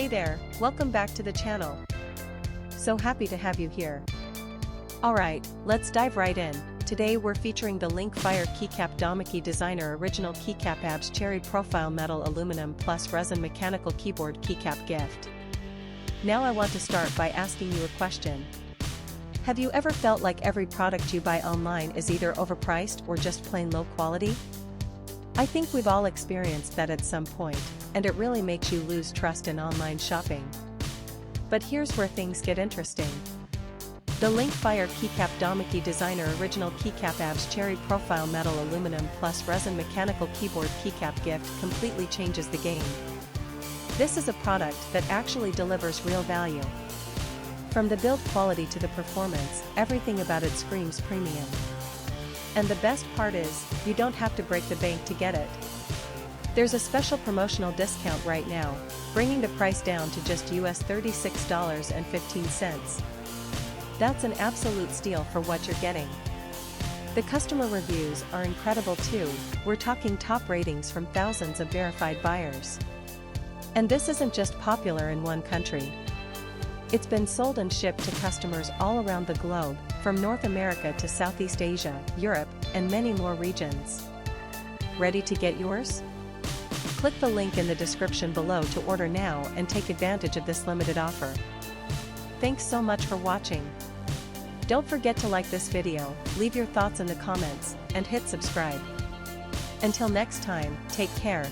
Hey there, welcome back to the channel. So happy to have you here. Alright, let's dive right in. Today we're featuring the Linkfire Keycap Domikey Designer Original Keycap ABS Cherry Profile Metal Aluminum+Resin Mechanical Keyboard Keycap Gift. Now I want to start by asking you a question. Have you ever felt like every product you buy online is either overpriced or just plain low quality? I think we've all experienced that at some point, and it really makes you lose trust in online shopping. But here's where things get interesting. The Linkfire Keycap Domikey Designer Original Keycap ABS Cherry Profile Metal Aluminum+Resin Mechanical Keyboard Keycap Gift completely changes the game. This is a product that actually delivers real value. From the build quality to the performance, everything about it screams premium. And the best part is, you don't have to break the bank to get it. There's a special promotional discount right now, bringing the price down to just US $36.15. That's an absolute steal for what you're getting. The customer reviews are incredible too, we're talking top ratings from thousands of verified buyers. And this isn't just popular in one country. It's been sold and shipped to customers all around the globe, from North America to Southeast Asia, Europe, and many more regions. Ready to get yours? Click the link in the description below to order now and take advantage of this limited offer. Thanks so much for watching. Don't forget to like this video, leave your thoughts in the comments, and hit subscribe. Until next time, take care.